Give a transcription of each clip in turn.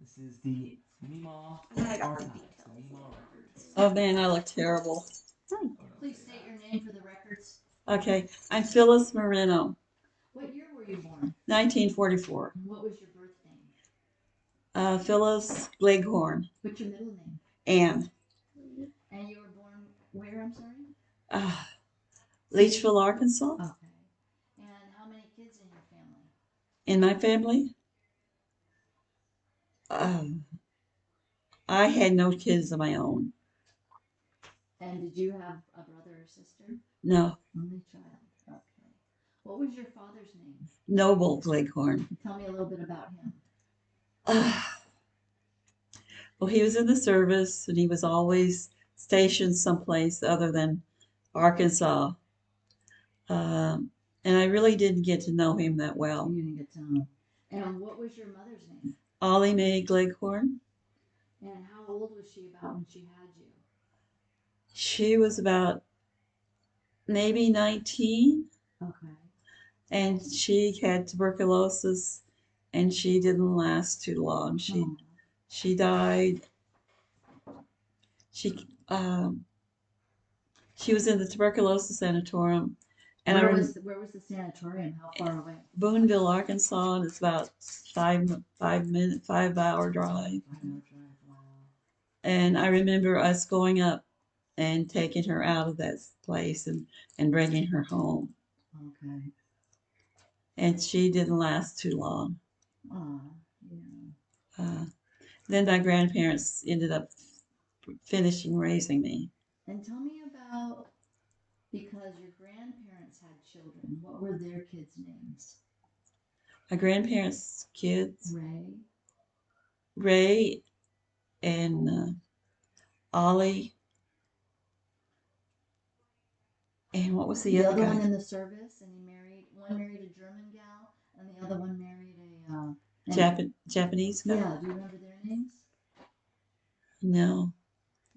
This is the Mema I got the Archives, details. the Mema Records. Oh man, I look terrible. Hi. Oh, no, Please say state that. your name for the records. Okay, I'm Phyllis Moreno, What year were you born? 1944. And what was your birth name? Phyllis Gleghorn, What's your middle name? Ann. And you were born where, I'm sorry? Uh, Leachville, Arkansas. Okay. And how many kids in your family? In my family, um, I had no kids of my own. And did you have a brother or sister? No, Only child. Okay. What was your father's name? Noble Gleghorn. Tell me a little bit about him. Well, he was in the service and he was always stationed someplace other than Arkansas. And I really didn't get to know him that well. You didn't get to know. And what was your mother's name? Ollie Mae Gleghorn. And how old was she about when she had you? She was about maybe 19, Okay. and she had tuberculosis, and she didn't last too long. She died. She she was in the tuberculosis sanatorium, and where was the sanatorium? How far away? Boonville, Arkansas, and it's about 5 hour drive. Wow. And I remember us going up and taking her out of that place and bringing her home. Okay. And she didn't last too long. Yeah. Then my grandparents ended up finishing raising me. And tell me about, because your grandparents had children, what were their kids' names? My grandparents' kids, Ray. and Ollie, and what was the other other guy? one in the service, and one married a German gal, and the other one married a Japanese guy? Yeah, do you remember their names? No.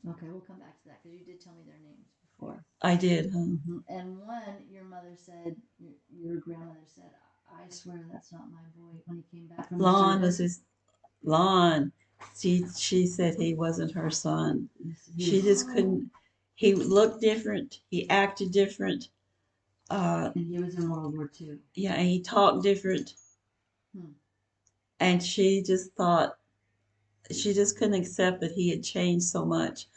Okay, we'll come back to that because you did tell me their names before. I did, huh? Mm-hmm. And one, your mother said, your grandmother said, I swear that's not my boy when he came back from Lon the was his. Lon. She said he wasn't her son. She just couldn't. He looked different. He acted different. And he was in World War II. Yeah, and he talked different. And she just thought, she just couldn't accept that he had changed so much.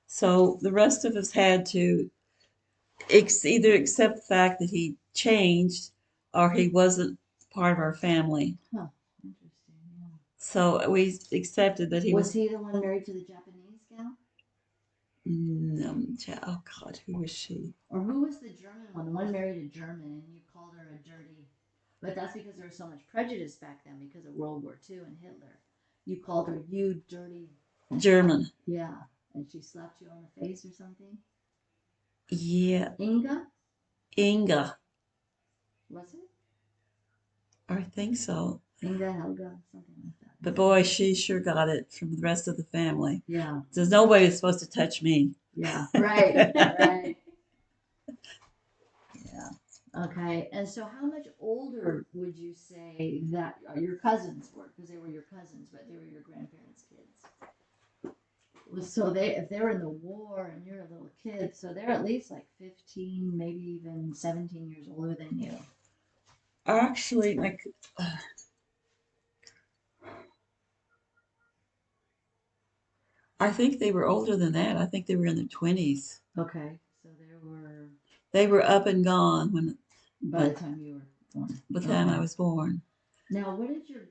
So the rest of us had to either accept the fact that he changed or he wasn't part of our family. Huh. Interesting. Yeah. So we accepted that he was. Was he the one married to the Japanese gal? Oh God, who was she? Or who was the German one? The one married a German, and you called her a dirty. But that's because there was so much prejudice back then because of World War II and Hitler. You called her, you dirty German. Yeah, and she slapped you on the face or something. Yeah. Inga. Was it? I think so. Inga, Helga, something like that. But boy, she sure got it from the rest of the family. Yeah. There's nobody that's supposed to touch me. Yeah. Right. Right. Yeah. Okay. And so, how much older would you say that your cousins were? Because they were your cousins, but they were your grandparents' kids. So if they were in the war and you're a little kid, so they're at least like 15, maybe even 17 years older than you. Actually, I think they were older than that. I think they were in their 20s. Okay. So they were up and gone by the time you were born. By the time I was born. Now, what was your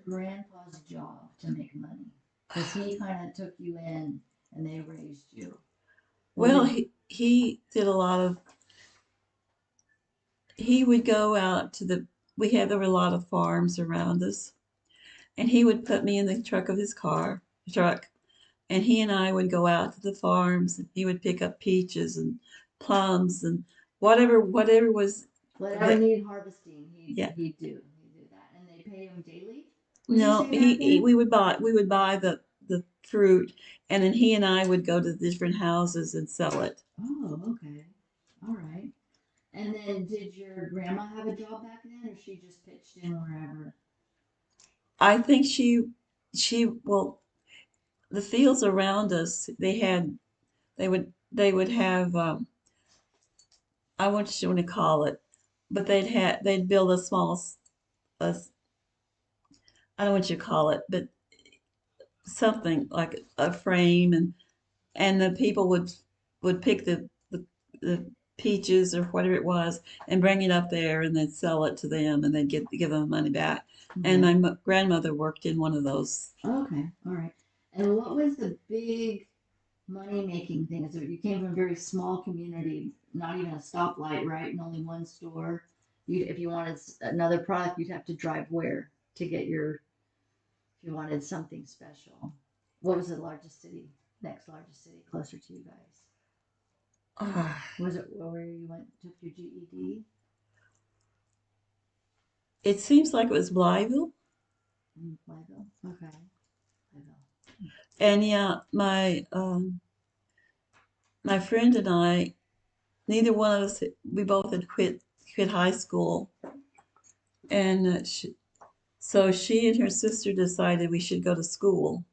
grandpa's job to make money? Because he kind of took you in and they raised you. Well, he did a lot of. He would go out to there were a lot of farms around us, and he would put me in the truck of his truck, and he and I would go out to the farms, and he would pick up peaches and plums and whatever was. Whatever needed harvesting, he'd do that, and they pay him daily. No, we would buy the fruit, and then he and I would go to the different houses and sell it. Oh, okay, all right. And then, did your grandma have a job back then, or she just pitched in wherever? I think she well, the fields around us, they would have, I what you want to call it, but they'd build a small, a, I don't know what you call it, but something like a frame, and the people would pick the peaches or whatever it was and bring it up there and then sell it to them and then give them the money back. And my grandmother worked in one of those. Okay, all right. And what was the big money making thing? So you came from a very small community, not even a stoplight, right? And only one store. If you wanted another product, you'd have to drive where to get your, if you wanted something special. What was the largest city, next largest city closer to you guys? Was it where you took your GED? It seems like it was Blytheville. Blytheville? Okay. Blytheville. And yeah, my friend and I, neither one of us, we both had quit high school, and so she and her sister decided we should go to school.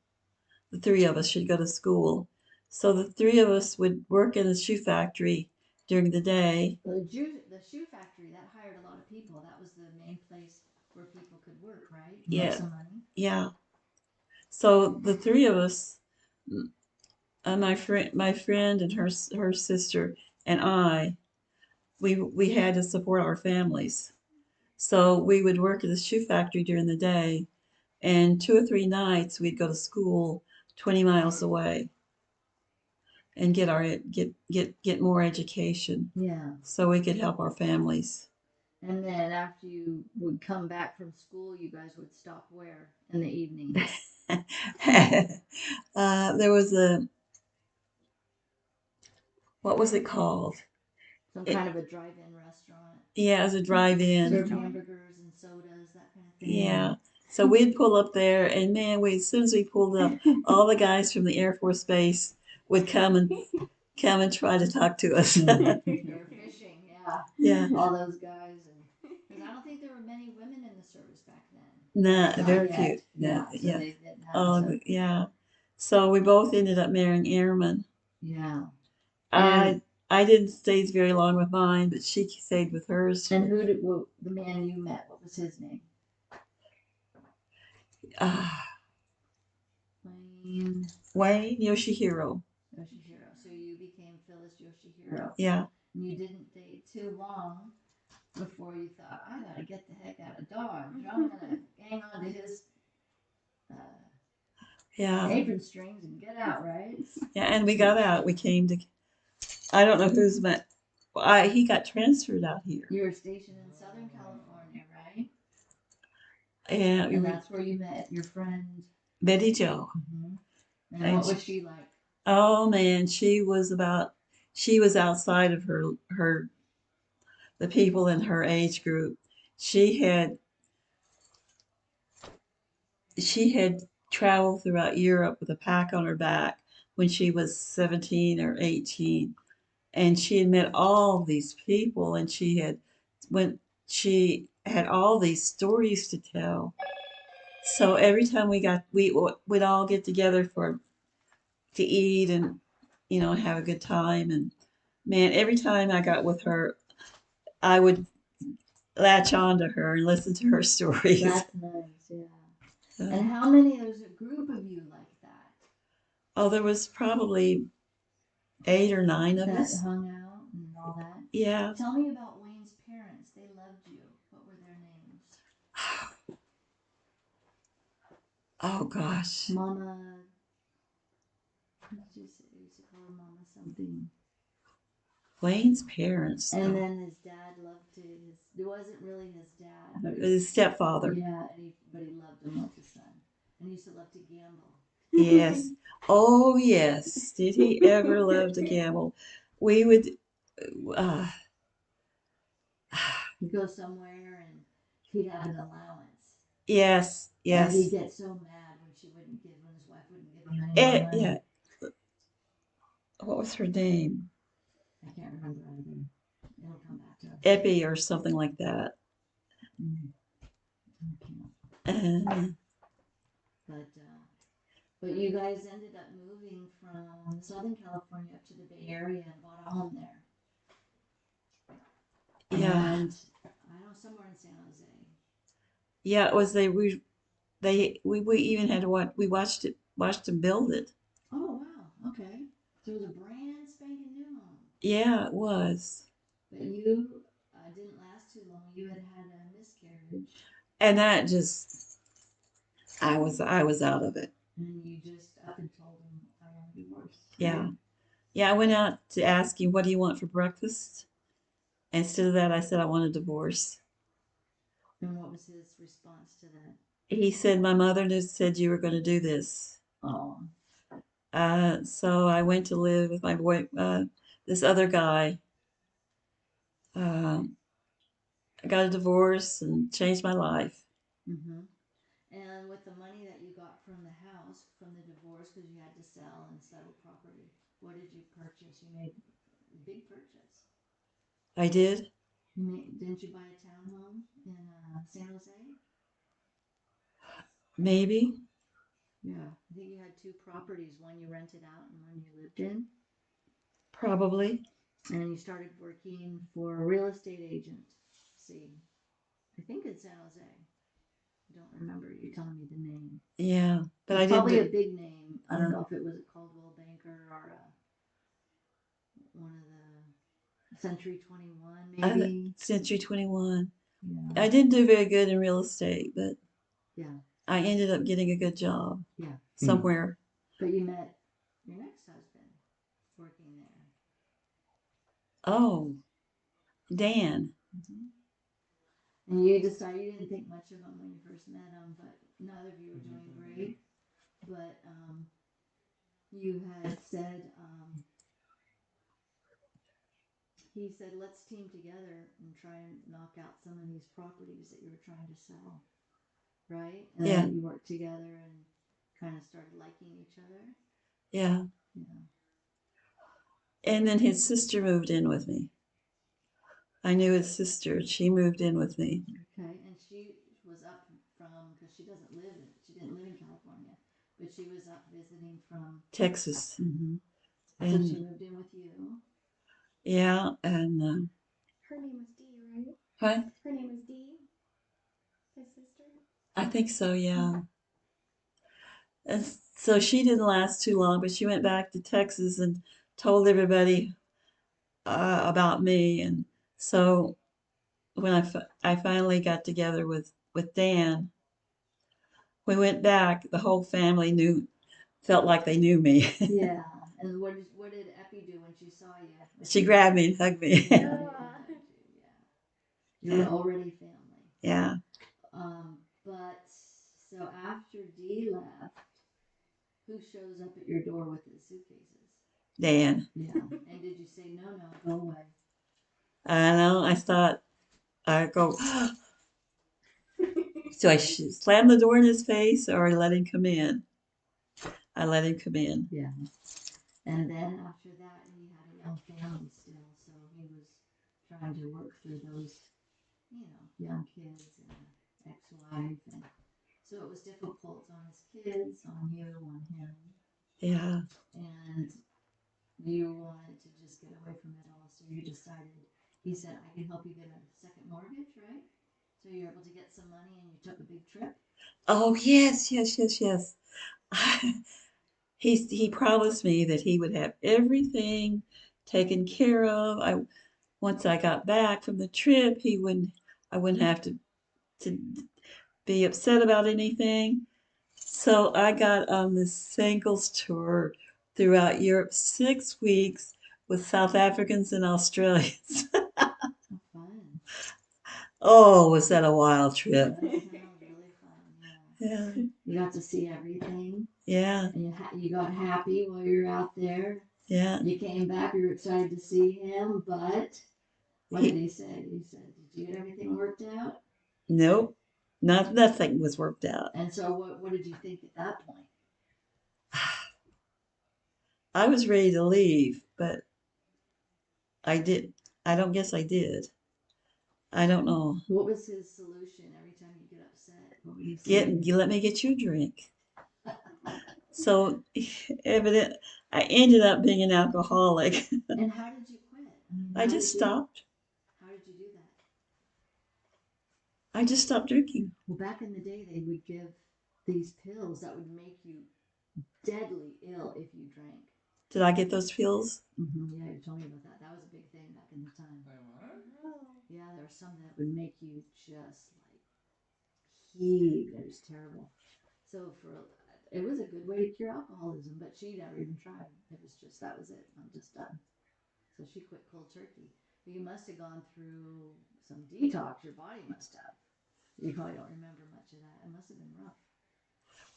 The three of us should go to school. So the three of us would work in the shoe factory during the day. The shoe factory, that hired a lot of people. That was the main place where people could work, right? Make some money. Yeah. So the three of us, my friend and her sister and I, we had to support our families. So we would work at the shoe factory during the day, and 2 or 3 nights we'd go to school 20 miles away and get more education. Yeah. So we could help our families. And then after you would come back from school, you guys would stop where in the evening? There was what was it called? Some kind of a drive-in restaurant. Yeah, it was a drive-in. Serve hamburgers and sodas, that kind of thing. Yeah. So we'd pull up there, and man, as soon as we pulled up, all the guys from the Air Force Base would come and try to talk to us. They were fishing, yeah. Yeah. All those guys, because I don't think there were many women in the service back then. Nah, Not very yet. few. Yeah. Yeah. So Yeah. they didn't have Oh, yeah. So we both ended up marrying airmen. Yeah. I didn't stay very long with mine, but she stayed with hers. And the man you met, what was his name? Wayne Yoshihiro. Yoshihiro. So you became Phyllis Yoshihiro. Yeah. And you didn't date too long before you thought, I gotta get the heck out of Dodge. I'm gonna hang on to his apron strings and get out, right? Yeah, and we got out. We came to, I don't know who's met. He got transferred out here. You were stationed in Southern California, right? Yeah. And that's where you met your friend Betty Jo. Mm-hmm. And what was she like? Oh man, she was outside of the people in her age group. She had traveled throughout Europe with a pack on her back when she was 17 or 18, and she had met all these people, and she had all these stories to tell. So every time we would all get together to eat and have a good time. And man, every time I got with her, I would latch on to her and listen to her stories. That's nice, yeah. And how many? There was a group of you like that. Oh, there was probably 8 or 9 of us. That hung out and all that. Yeah. Tell me about Wayne's parents. They loved you. What were their names? Oh gosh. Mama. What did you say? You used to call her Mama something. Wayne's parents. And then his dad loved it wasn't really his dad, but his stepfather. Yeah, but he loved him like a son. And he used to love to gamble. Yes. Oh yes. Did he ever love to gamble? We would he'd go somewhere and he'd have an allowance. Yes. And he'd get so mad when his wife wouldn't give him any more money. Yeah. What was her name? I can't remember either. It'll come back to us. Epi or something like that. But But you guys ended up moving from Southern California up to the Bay Area and bought a home there. Yeah. And I don't know, somewhere in San Jose. Yeah, it was we even had to watched them build it. Oh wow, okay. So it was a brand spanking new home. Yeah, it was. But you didn't last too long. You had had a miscarriage, And that just I was out of it. and you just up and told him I want a divorce. Yeah. Yeah, I went out to ask him, what do you want for breakfast? Instead of that, I said I want a divorce. And what was his response to that? He said, my mother just said you were going to do this. Oh. So I went to live with my boy, this other guy. I got a divorce and changed my life. Mm-hmm. And with the money that you got from the house, from the divorce, because you had to sell and settle property, what did you purchase? You made a big purchase. I did. Didn't you buy a townhome in San Jose? Maybe. Yeah. I think you had two properties, one you rented out and one you lived in. Probably. And you started working for a real estate agent. See, I think in San Jose. I don't remember you telling me the name. Yeah, but It's I probably didn't. a big name. I don't know if it was a Coldwell Banker or one of the Century 21, maybe. Century 21. Yeah. I didn't do very good in real estate, but Yeah. I ended up getting a good job. Yeah. Somewhere. But you met your next husband working there. Oh, Dan. Mm-hmm. And you decided you didn't think much of him when you first met him, but neither of you were doing great. But you had said, he said, let's team together and try and knock out some of these properties that you were trying to sell. Right? And Yeah. then you worked together and kind of started liking each other. Yeah. Yeah. And then his sister moved in with me. I knew his sister. She moved in with me. Okay. And she was up from, because she didn't live in California, but she was up visiting from Texas. Mm-hmm. And so she moved in with you. yeah, and Her name was Dee, right? what? Her name was Dee, his sister. I think so, yeah. And so she didn't last too long, but she went back to Texas and told everybody about me. And so when I finally got together with Dan, we went back. The whole family felt like they knew me. Yeah. And what did Epi do when she saw you? She grabbed me and hugged me. Yeah. You were Yeah. already family. Yeah. But so after Dee left, who shows up at your door with the suitcases? Dan. Yeah. And did you say no, go away? I know. I thought I go. So I slammed the door in his face, or I let him come in. I let him come in. Yeah. And then after that, he had a young family still, so he was trying to work through those, young kids and an ex-wife, and so it was difficult on his kids, on you, on him. Yeah. And you wanted to just get away from it all, so you decided. He said, "I can help you get a second mortgage, right?" So you're able to get some money, and you took a big trip. Oh yes. He promised me that he would have everything taken care of. Once I got back from the trip, I wouldn't have to be upset about anything. So I got on this singles tour throughout Europe, 6 weeks with South Africans and Australians. How fun! Oh, was that a wild trip? That sounds really fun. Yeah. You got to see everything. Yeah. And you got happy while you were out there. Yeah. You came back, you were excited to see him, but what did he say? He said, "Did you get everything worked out?" Nope. Nothing was worked out. And so what did you think at that point? I was ready to leave, but I did. I don't guess I did. I don't know. What was his solution every time you get upset? What would he say? You let me get you a drink. So evident, I ended up being an alcoholic. And how did you quit? I mean, I just stopped. How did you do that? I just stopped drinking. Well, back in the day, they would give these pills that would make you deadly ill if you drank. Did I get those pills? Yeah, you told me about that. That was a big thing back in the time. Yeah, there was some that would make you just like heave. It was terrible. So it was a good way to cure alcoholism, but she never even tried. It was just that was it. I'm just done. So she quit cold turkey. But you must have gone through some detox. Your body must have. You probably don't remember much of that. It must have been rough.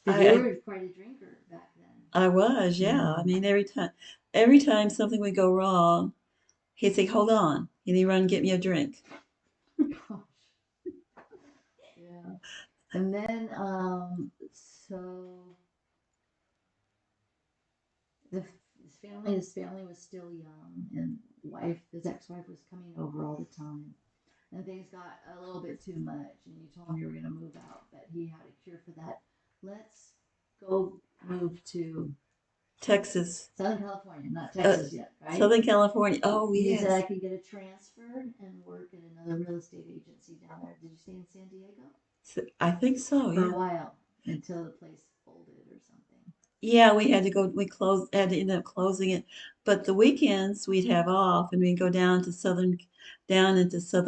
Because you were quite a drinker back then. I was, yeah. I mean, every time something would go wrong, he'd say, "Hold on," and he'd run and get me a drink. Gosh. Yeah. And then, so his family was still young, and his ex-wife was coming over all the time, and things got a little bit too much. And you told him you were going to move out, but he had a cure for that. Let's go move to Texas. Southern California, not Texas yet, right? Southern California. Oh, He yes. said I could get a transfer and work at another real estate agency down there. Did you stay in San Diego? I think so, For yeah. a while, until the place folded or something. Yeah, we had to go. Had to end up closing it, but the weekends we'd have off, and we'd go down into southern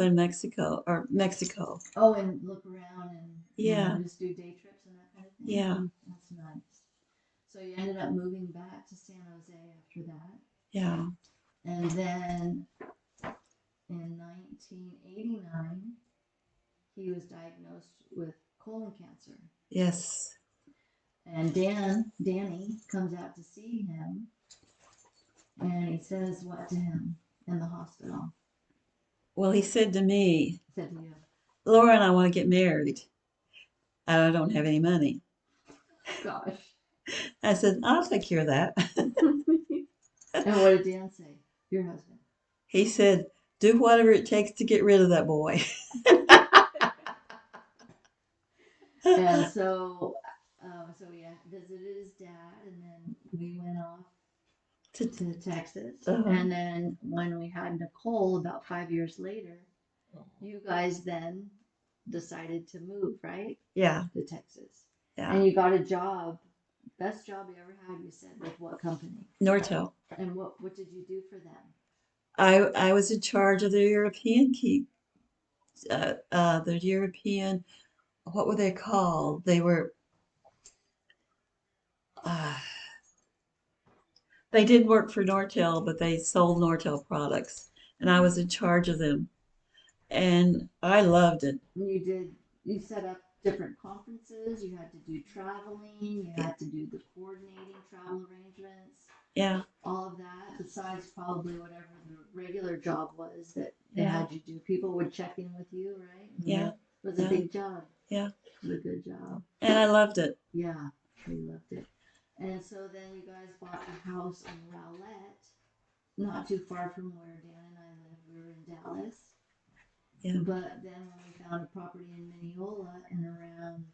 Mexico. Oh, and look around and Yeah, just do day trips and that kind of thing. yeah, That's nice. So you ended up moving back to San Jose after that, yeah. and then in 1989 he was diagnosed with colon cancer. Yes. And Danny comes out to see him, and he says what to him in the hospital? Well, he said to me, Said to you, "Laura and I want to get married. I don't have any money." gosh. I said, "I'll take care of that." And what did Dan say? Your husband. He said, "Do whatever it takes to get rid of that boy." And so we visited his dad, and then we went off to Texas. And then when we had Nicole about 5 years later, you guys then decided to move, right? Yeah. To Texas. Yeah. And you got a job, best job you ever had, you said, with what company? Nortel. And what did you do for them? I was in charge of the European what were they called? They were, they did work for Nortel, but they sold Nortel products, and I was in charge of them, and I loved it. You set up different conferences, you had to do traveling, you had to do the coordinating travel arrangements. Yeah. All of that, besides probably whatever the regular job was that they had you do. People would check in with you, right? Yeah. It was a big job. Yeah. It was a good job. And I loved it. Yeah, we loved it. And so then you guys bought a house in Rowlett, not too far from where Dan and I live. We were in Dallas. Yeah. But then when we found a property in Mineola in around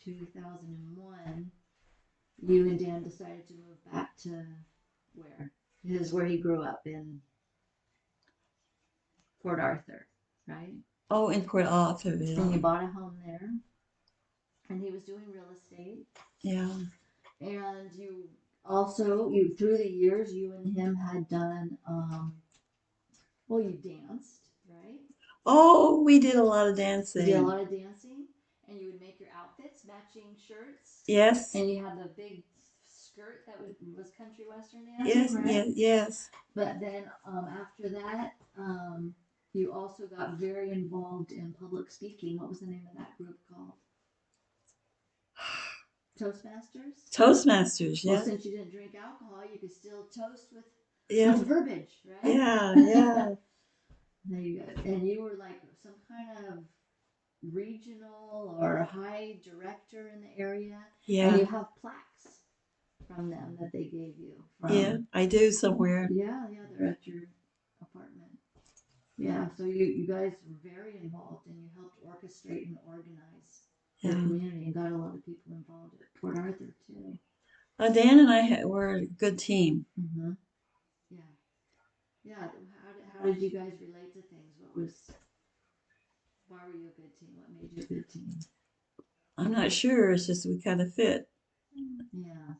2001, you and Dan decided to move back to where? This is where he grew up, in Port Arthur, right? Oh, in Port Arthur. And you bought a home there. And he was doing real estate. Yeah. And you also, through the years, you and him had done, you danced, right? Oh, we did a lot of dancing. You did a lot of dancing, and you would make your outfits, matching shirts. Yes. And you had the big skirt that was country western dancing, yes, right? Yes. But then after that, you also got very involved in public speaking. What was the name of that group called? Toastmasters? Toastmasters, yeah. Well, since you didn't drink alcohol, you could still toast with verbiage, right? Yeah, yeah. There you go. And you were like some kind of regional or high director in the area. Yeah. And you have plaques from them that they gave you. Yeah, I do somewhere. Yeah, they're at your apartment. Yeah, so you guys were very involved, and you helped orchestrate and organize your community, and got a lot of people involved at Port Arthur too. Dan and I were a good team. Mm-hmm. Yeah. Yeah. How did you guys relate to things? Why were you a good team? What made you a good team? I'm not sure. It's just we kind of fit. Yeah.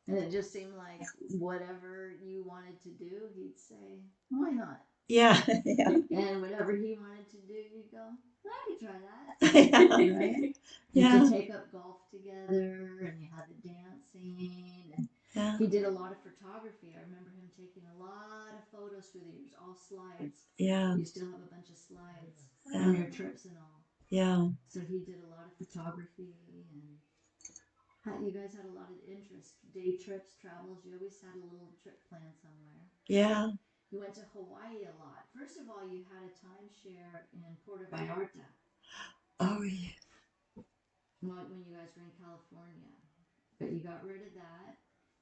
And it just seemed like whatever you wanted to do, he'd say, why not? Yeah. Yeah. And whatever he wanted to do, you'd go, I could try that. Yeah. Right? Yeah. You could take up golf together, and you had the dancing, and Yeah. he did a lot of photography. I remember him taking a lot of photos through the years, all slides. Yeah. You still have a bunch of slides from your trips and all. Yeah. So he did a lot of photography, and you guys had a lot of interest. Day trips, travels. You always had a little trip planned somewhere. Yeah. You went to Hawaii a lot. First of all, you had a timeshare in Puerto Vallarta. Oh yeah. When you guys were in California. But you got rid of that.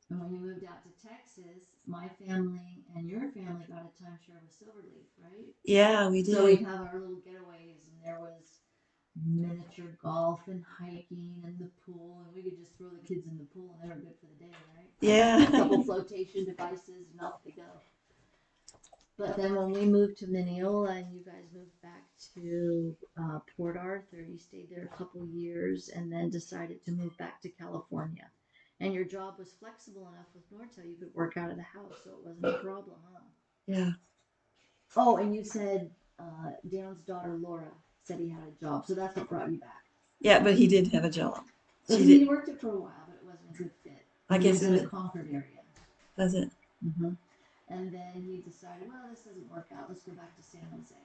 And when you moved out to Texas, my family and your family got a timeshare with Silverleaf, right? Yeah, we did. So we'd have our little getaways, and there was miniature golf and hiking and the pool, and we could just throw the kids in the pool and they were good for the day, right? Yeah. A couple flotation devices and off they go. But then when we moved to Mineola and you guys moved back to Port Arthur, you stayed there a couple years and then decided to move back to California. And your job was flexible enough with Nortel, you could work out of the house, so it wasn't a problem, huh? Yeah. Oh, and you said Dan's daughter Laura said he had a job, so that's what brought you back. Yeah, but he did have a job. So She he did. worked it for a while, but it wasn't a good fit. I He guess was in it the Concord area. was it. Mm-hmm. And then he decided, well, this doesn't work out. Let's go back to San Jose.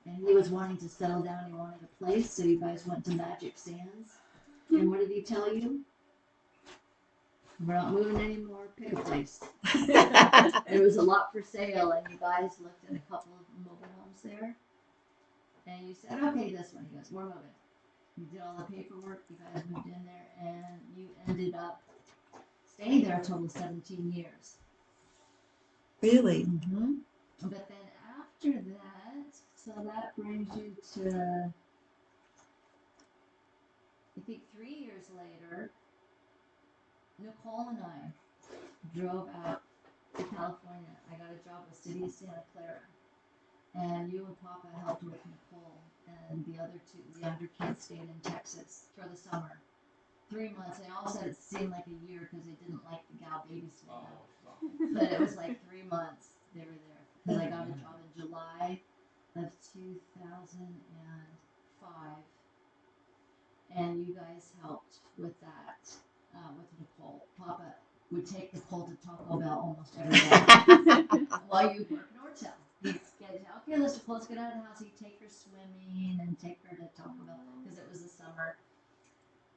And he was wanting to settle down. He wanted a place, so you guys went to Magic Sands. And what did he tell you? We're not moving anymore. Pick a place. There was a lot for sale, and you guys looked at a couple of mobile homes there. And you said, okay, this one. He goes, we're moving. You did all the paperwork. You guys moved in there, and you ended up staying there a total of 17 years. Really? Mm-hmm. But then after that, so that brings you to, I think 3 years later, Nicole and I drove out to California. I got a job with City of Santa Clara. And you and Papa helped with Nicole, and the other two, the younger kids, stayed in Texas for the summer. 3 months. They all said it seemed like a year because they didn't like the gal babysitting. But it was like 3 months they were there. Because I got a job in July of 2005. And you guys helped with that, with Nicole. Papa would take Nicole to Taco Bell almost every day while you work Nortel. He'd get, okay, let's get out of the house. He'd take her swimming and take her to Taco Bell because it was the summer.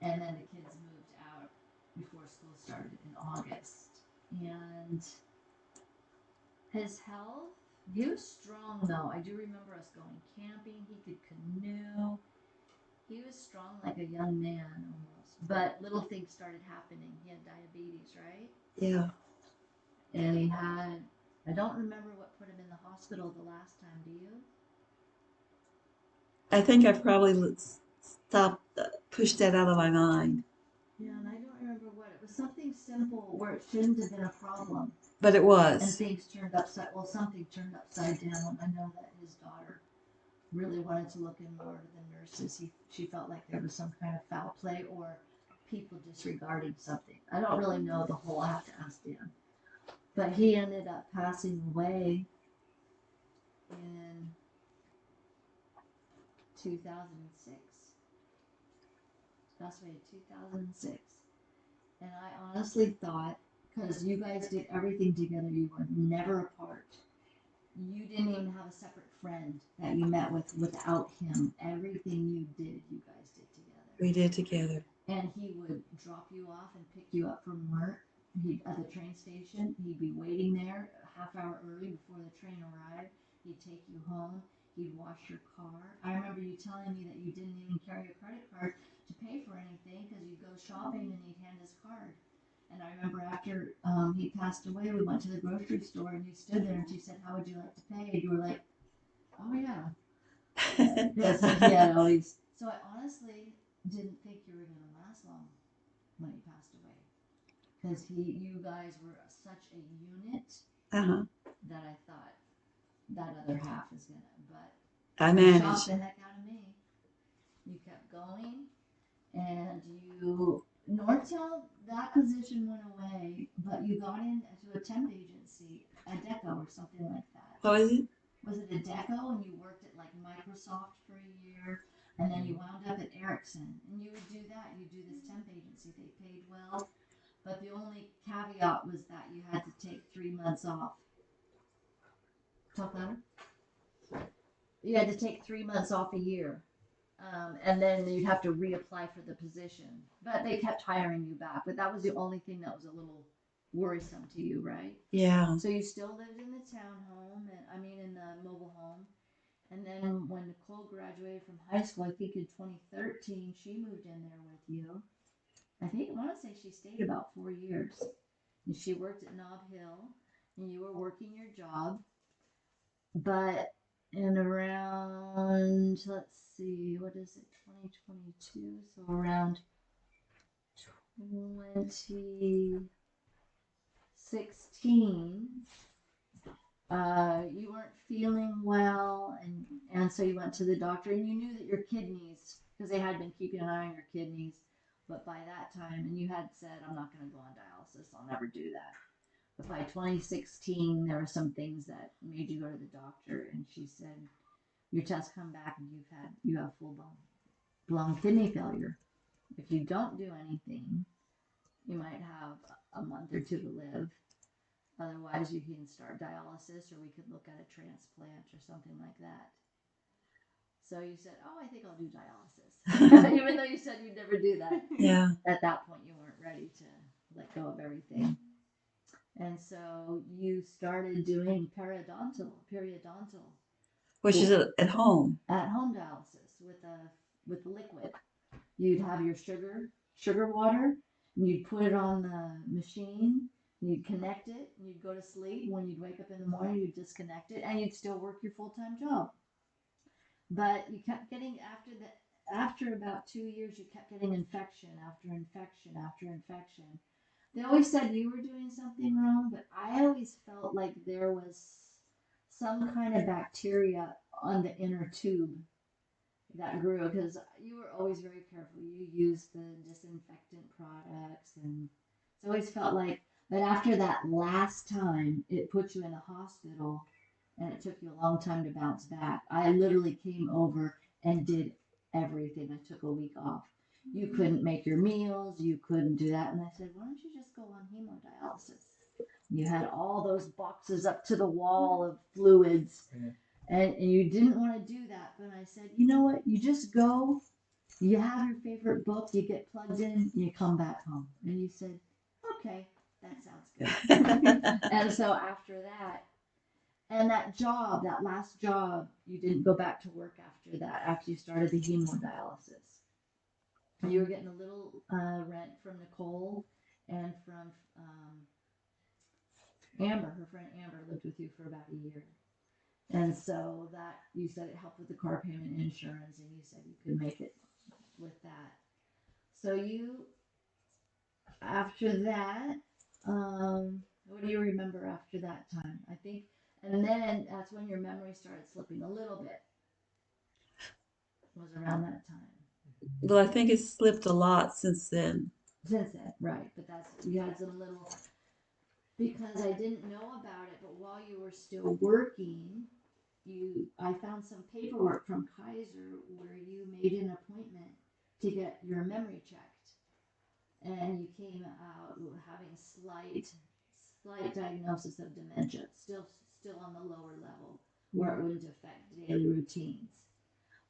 And then the kids moved out before school started in August. And his health, he was strong though. I do remember us going camping. He could canoe. He was strong like a young man almost. But little things started happening. He had diabetes, right? Yeah. And he had, I don't remember what put him in the hospital the last time, do you? I think I probably pushed that out of my mind. Yeah, and I don't remember what. It was something simple where it shouldn't have been a problem. But it And was. things turned upside, well, something turned upside down. I know that his daughter really wanted to look in more to the nurses. She felt like there was some kind of foul play or people disregarding something. I don't really know the whole, I have to ask Dan. But he ended up passing away in 2006. Passed away in 2006. And I honestly thought, because you guys did everything together, you were never apart. You didn't even have a separate friend that you met with without him. Everything you did, you guys did together. We did together. And he would drop you off and pick you up from work. At the train station, he'd be waiting there a half hour early before the train arrived. He'd take you home. He'd wash your car. I remember you telling me that you didn't even carry a credit card to pay for anything because you'd go shopping and he'd hand his card. And I remember after he passed away, we went to the grocery store and you stood there and she said, "How would you like to pay?" And you were like, "Oh yeah." Yes, he had always. So I honestly didn't think you were going to last long when he passed away. because you guys were such a unit Uh-huh. that I thought that other half is gonna, but I you shocked managed. the heck out of me. You kept going, and you Nortel, that position went away, but you got into a temp agency, a Deco or something like that. What was it? Was it a Deco? And you worked at like Microsoft for a year, and then you wound up at Ericsson, and you would do that. You do this temp agency. They paid well, but the only caveat was that you had to take 3 months off. Talk louder. You had to take 3 months off a year. And then you'd have to reapply for the position. But they kept hiring you back. But that was the only thing that was a little worrisome to you, right? Yeah. So you still lived in the townhome, in the mobile home. And then when Nicole graduated from high school, I think in 2013, she moved in there with you. I want to say she stayed about 4 years. And she worked at Nob Hill, and you were working your job. But in around, let's see, what is it, 2022? So around 2016, you weren't feeling well, and so you went to the doctor, and you knew that your kidneys, because they had been keeping an eye on your kidneys, but by that time, and you had said, I'm not going to go on dialysis, I'll never do that. But by 2016, there were some things that made you go to the doctor, and she said, your tests come back and you have full blown kidney failure. If you don't do anything, you might have a month or two to live. Otherwise, you can start dialysis, or we could look at a transplant or something like that. So you said, I think I'll do dialysis. Even though you said you'd never do that. Yeah. At that point, you weren't ready to let go of everything. And so you started doing periodontal, Which is at home. at home dialysis with liquid. You'd have your sugar water, and you'd put it on the machine, and you'd connect it, and you'd go to sleep. When you'd wake up in the morning, you'd disconnect it, and you'd still work your full-time job. But you kept getting, after about 2 years, you kept getting infection after infection after infection. They always said you were doing something wrong, but I always felt like there was some kind of bacteria on the inner tube that grew, because you were always very careful. You used the disinfectant products, and it's always felt like, but after that last time, it put you in the hospital, and it took you a long time to bounce back. I literally came over and did everything. I took a week off. You couldn't make your meals, you couldn't do that. And I said, why don't you just go on hemodialysis? You had all those boxes up to the wall of fluids, and you didn't want to do that. But I said, you know what? You just go, you have your favorite book, you get plugged in, you come back home. And you said, okay, that sounds good. And so after that, and that last job, you didn't go back to work after that, after you started the hemodialysis. You were getting a little rent from Nicole and from Amber. Her friend Amber lived with you for about a year. And so that, you said it helped with the car payment and insurance, and you said you could make it with that. So after that, what do you remember after that time? I think, and then that's when your memory started slipping a little bit. It was around that time. Well, I think it's slipped a lot since then. Since then, right. But you had some little, because I didn't know about it, but while you were still working, I found some paperwork from Kaiser where you made an appointment to get your memory checked. And you came out having slight diagnosis of dementia, still on the lower level, where it wouldn't affect daily routines.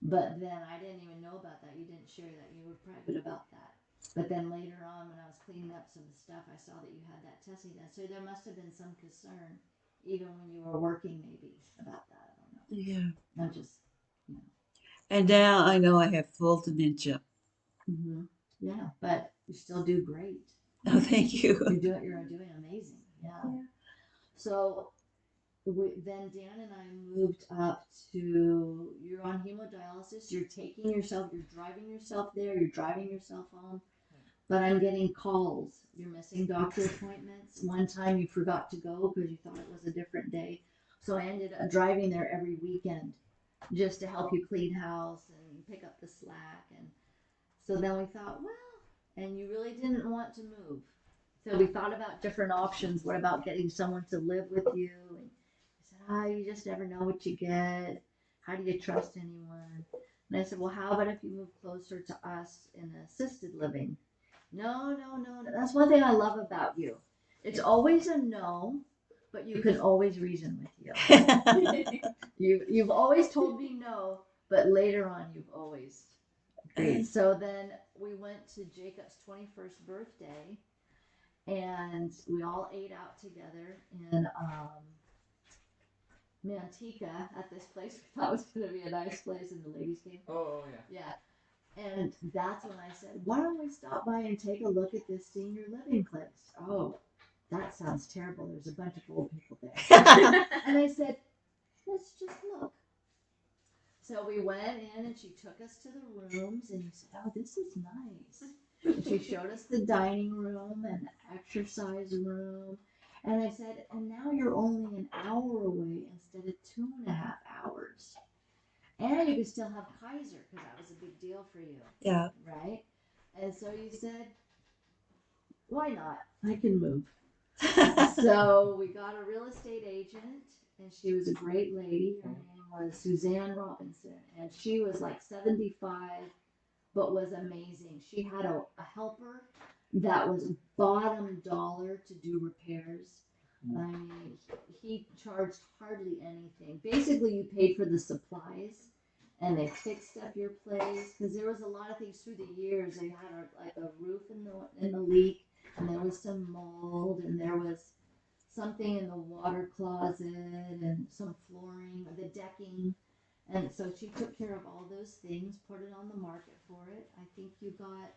But then I didn't even know about that. You didn't share that. You were private about that. But then later on, when I was cleaning up some stuff, I saw that you had that testing done. So there must have been some concern, even when you were working, maybe, about that. I don't know. Yeah. I'm just, And now I know I have full dementia. Mm-hmm. Yeah, but you still do great. Oh, thank you. You're doing amazing. Yeah. So then Dan and I moved up to, you're on hemodialysis, you're driving yourself there, you're driving yourself home. but I'm getting calls. You're missing doctor appointments. One time you forgot to go because you thought it was a different day. So I ended up driving there every weekend just to help you clean house and pick up the slack. And so then we thought, well, and you really didn't want to move. So we thought about different options. What about getting someone to live with you? And he said, you just never know what you get. How do you trust anyone? And I said, well, how about if you move closer to us in assisted living? No, no, no, no. That's one thing I love about you. It's always a no, but you can always reason with you. You've always told me no, but later on you've always agreed. So then we went to Jacob's 21st birthday, and we all ate out together in Manteca at this place we thought was going to be a nice place, and the ladies came. Oh, yeah. Yeah. And that's when I said, why don't we stop by and take a look at this senior living place? Oh, that sounds terrible. There's a bunch of old people there. And I said, let's just look. So we went in and she took us to the rooms and you said, oh, this is nice. And she showed us the dining room and the exercise room. And I said, and now you're only an hour away instead of 2.5 hours. And you can still have Kaiser because that was a big deal for you. Yeah. Right? And so you said, why not? I can move. So we got a real estate agent, and she was a great lady. Her name was Suzanne Robinson, and she was like 75, but was amazing. She had a helper that was bottom dollar to do repairs. I mean, he charged hardly anything. Basically, you paid for the supplies, and they fixed up your place because there was a lot of things through the years. They had like a roof in the leak, and there was some mold, and there was something in the water closet, and some flooring, or the decking. And so she took care of all those things, put it on the market for it. I think you got,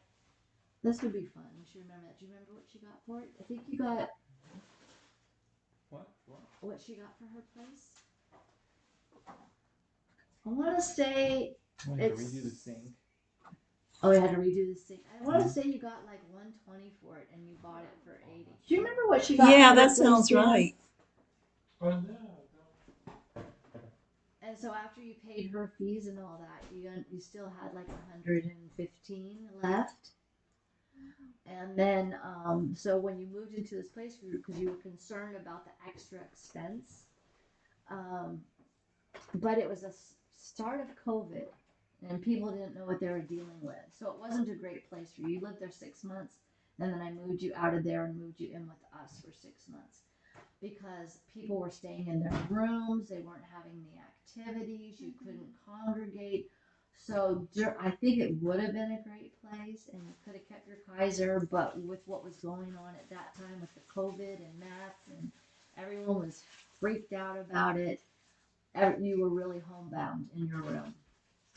this would be fun. We should remember that. Do you remember what she got for it? I think you got, what she got for her place? I want to say I had to redo the sink. Oh, we had to redo the sink. I want to say you got like 120 for it, and you bought it for 80. Do you remember what she got? Yeah, for that her sounds place, Dan? right. And so after you paid her fees and all that, you still had like 115 left. And then, so when you moved into this place, because you were concerned about the extra expense, but it was a start of COVID, and people didn't know what they were dealing with. So it wasn't a great place for you. You lived there 6 months, and then I moved you out of there and moved you in with us for 6 months. Because people were staying in their rooms, they weren't having the activities, you couldn't congregate. So I think it would have been a great place, and you could have kept your Kaiser, but with what was going on at that time with the COVID and masks, and everyone was freaked out about it, you were really homebound in your room.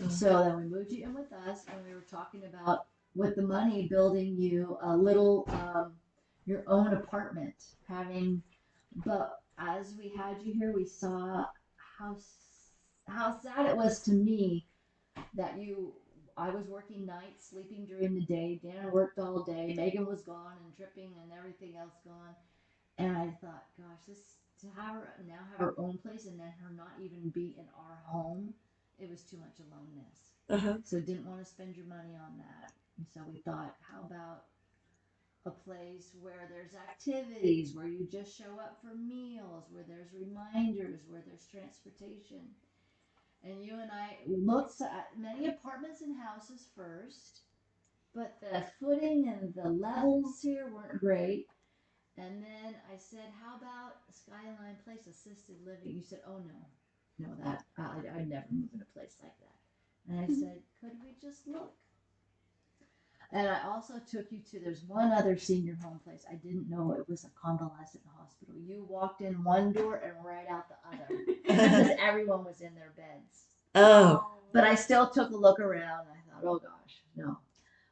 So then we moved you in with us, and we were talking about, with the money, building you a little, your own apartment, but as we had you here, we saw how sad it was to me that I was working nights, sleeping during the day. Dan worked all day. Megan was gone and tripping and everything else gone. And I thought, gosh, to have her now have her own place and then her not even be in our home, it was too much aloneness. So didn't want to spend your money on that. And so we thought, how about a place where there's activities, where you just show up for meals, where there's reminders, where there's transportation. And you and I looked at many apartments and houses first, but the footing and the levels here weren't great. And then I said, how about Skyline Place Assisted Living? You said, oh no, that I'd never move in a place like that. And I said, could we just look? And I also took you to, there's one other senior home place. I didn't know it was a convalescent hospital. You walked in one door and right out the other. Because everyone was in their beds. Oh. But I still took a look around. I thought, oh gosh, no.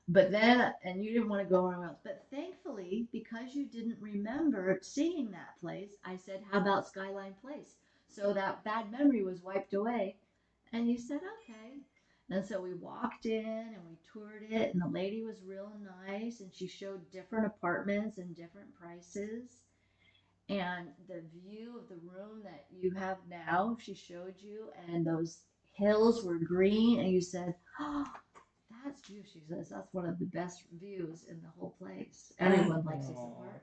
But then, and you didn't want to go anywhere else. But thankfully, because you didn't remember seeing that place, I said, how about Skyline Place? So that bad memory was wiped away. And you said, okay. And so we walked in and we toured it, and the lady was real nice, and she showed different apartments and different prices. And the view of the room that you have now, she showed you, and those hills were green, and you said, "Oh, that's view." She says that's one of the best views in the whole place. Everyone likes this apartment.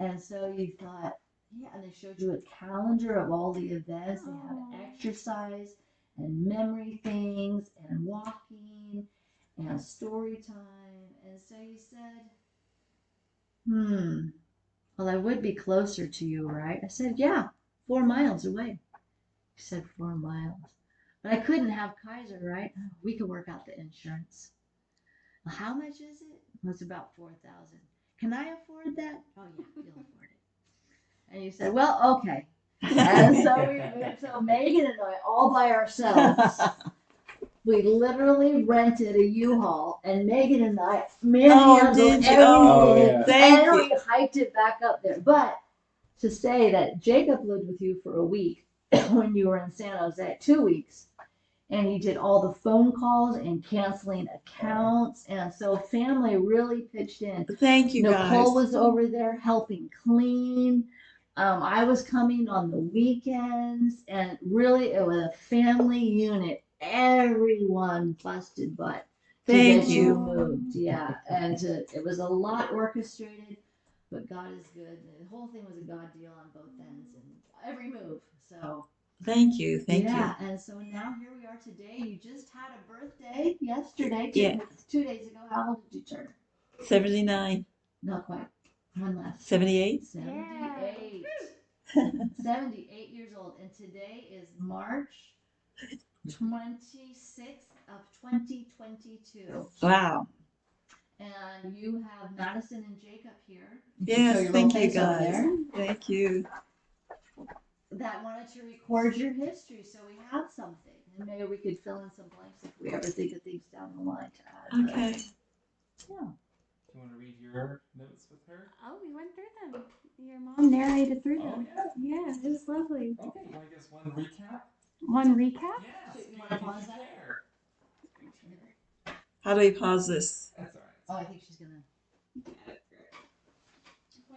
And so you thought, yeah, and they showed you a calendar of all the events. They had exercise and memory things and walking and story time. And so you said, well, I would be closer to you, right? I said, yeah, 4 miles away. He said, 4 miles. But I couldn't have Kaiser, right? We could work out the insurance. Well, how much is it? Well, it's about 4,000. Can I afford that? Oh, yeah, you'll afford it. And you said, well, okay. And so Megan and I, all by ourselves, we literally rented a U-Haul, and Megan and I manhandled did you? everything, Oh, yeah. Thank and you. we hiked it back up there. But to say that Jacob lived with you for a week when you were in San Jose, 2 weeks, and he did all the phone calls and canceling accounts, and so family really pitched in. Thank you, Nicole guys. was over there helping clean. I was coming on the weekends, and really it was a family unit. Everyone busted butt to Thank get you. moved. Yeah, and it was a lot orchestrated, but God is good. The whole thing was a God deal on both ends and every move. So Thank you. Thank yeah, and so now here we are today. You just had a birthday yesterday, Yeah. 2 days ago. How old did you turn? you. 79, Not quite. One left. 78. 78. 78 years old. And today is March 26th of 2022. Wow. And you have Mattisen and Jacob here. Yes, Show your thank little you, face over guys. there. Thank you. That wanted to record your history, so we have something. And maybe we could fill in some blanks if we ever think of things down the line to add. Okay. Yeah. Do you want to read your notes with her? Oh, we went through them. Your mom narrated through Oh, them. yeah. Yeah, it was lovely. Okay, you want to give us one recap? One recap? Yeah. So you want to pause that? How do we pause this? That's all right. Oh, I think she's gonna. What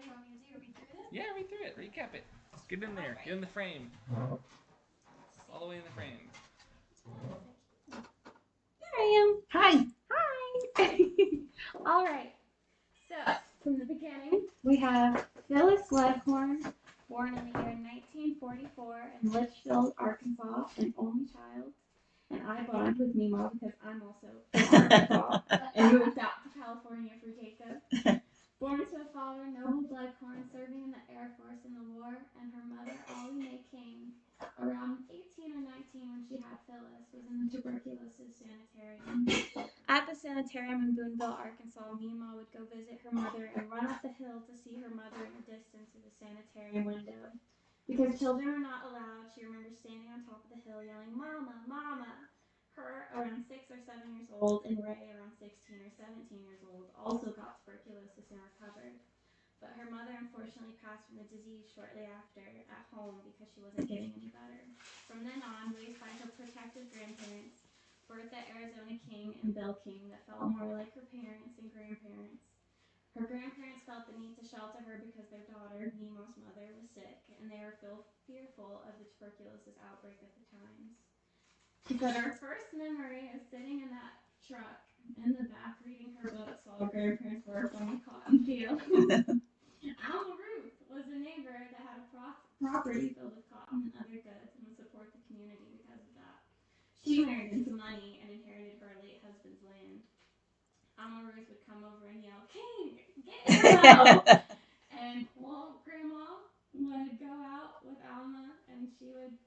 do you want me to do? Read through this? Yeah, read through it. Recap it. Just get in there. Get in the frame. All the way in the frame. There I am. Hi. Hi. All right. So, from the beginning, we have Phyllis Leghorn, born in the year 1944 in Litchfield, Arkansas, an only child. And I bond with Mema because I'm also from Arkansas and moved out to California for Jacob. Born to a father, Noble Leghorn, serving in the Air Force in the war, and her mother, Ollie Mae King, around 18 or 19 when she had Phyllis, was in the tuberculosis sanitarium. At the sanitarium in Boonville, Arkansas, Mema would go visit her mother and run up the hill to see her mother in the distance through the sanitarium window. Because children are not allowed, she remembers standing on top of the hill yelling, "Mama, Mama!" Her, around 6 or 7 years old, and Ray, around 16 or 17 years old, also got tuberculosis and recovered. But her mother unfortunately passed from the disease shortly after at home because she wasn't getting any better. From then on, raised by her protective grandparents, Bertha Arizona King and Bill King, that felt more like her parents and grandparents. Her grandparents felt the need to shelter her because their daughter, Mema's mother, was sick, and they were fearful of the tuberculosis outbreak at the times. She said her first memory is sitting in that truck in the back reading her books while her grandparents worked on the cotton field. Alma Ruth was a neighbor that had a property filled with cotton and other goods and would support the community because of that. She married into money and inherited her late husband's land. Alma Ruth would come over and yell, "King, get him out!" And well, Grandma would go out with Alma and she would,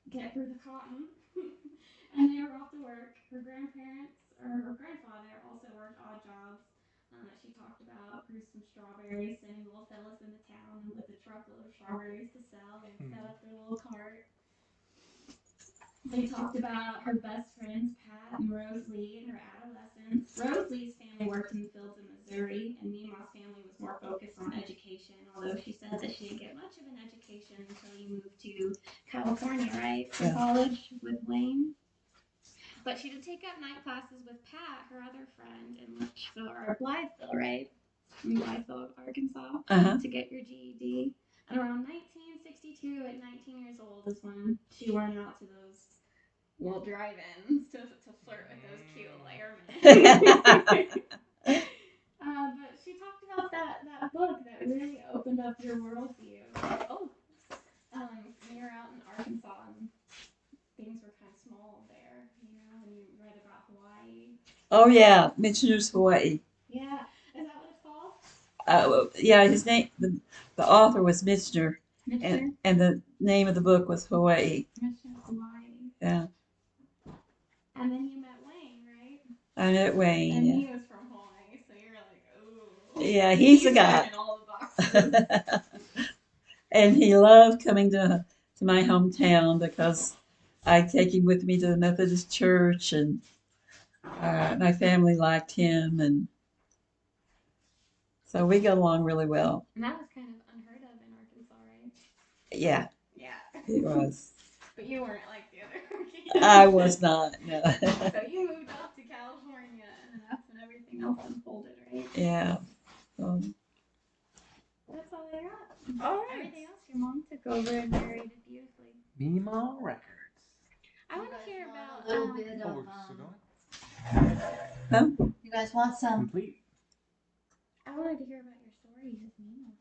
get through the cotton. And they were off to work. Her grandparents, or her grandfather, also worked odd jobs that she talked about. Grew some strawberries, sending little Phyllis into town with a truckload of strawberries to sell. They would set up their little cart. They talked about her best friends, Pat and Rose Lee, in her adolescence. Rose Lee's family worked in the fields in Missouri, and Mema's family was more focused on education, although she said that she didn't get much of an education until you moved to California, right, for Yeah. college with Wayne. But she did take up night classes with Pat, her other friend, in Litchfield or Blytheville, right? In Blytheville, Arkansas, Uh-huh. to get your GED. And around 1962, at 19 years old, is when she went out to those drive-ins to flirt with those cute airmen. But she talked about that book that really opened up your worldview. Oh, when you're out in Arkansas and things were kind of small there, and you read about Hawaii. Oh yeah, Michener's Hawaii. Yeah, is that what it's called? Yeah, his name, the author was Michener, Michener? and the name of the book was Hawaii. Michener's Hawaii. Yeah, And then you met Wayne, right? I met Wayne. And Yeah. he was from Hawaii, so you're like, ooh. Yeah, he's the guy. checking all the boxes. And he loved coming to my hometown because I take him with me to the Methodist church, and my family liked him, and so we got along really well. And that was kind of unheard of in Arkansas, right? Yeah, Yeah. it was. But you weren't like the other kids. I was not. No. So you moved off to California, and that's when everything else unfolded, right? Yeah. That's all I got. All right. Everything else your mom took over and narrated beautifully. Mema Records. I want to hear about a little bit Oh, of. we're still going? You guys want some Complete. I wanted to hear about your story with Mema.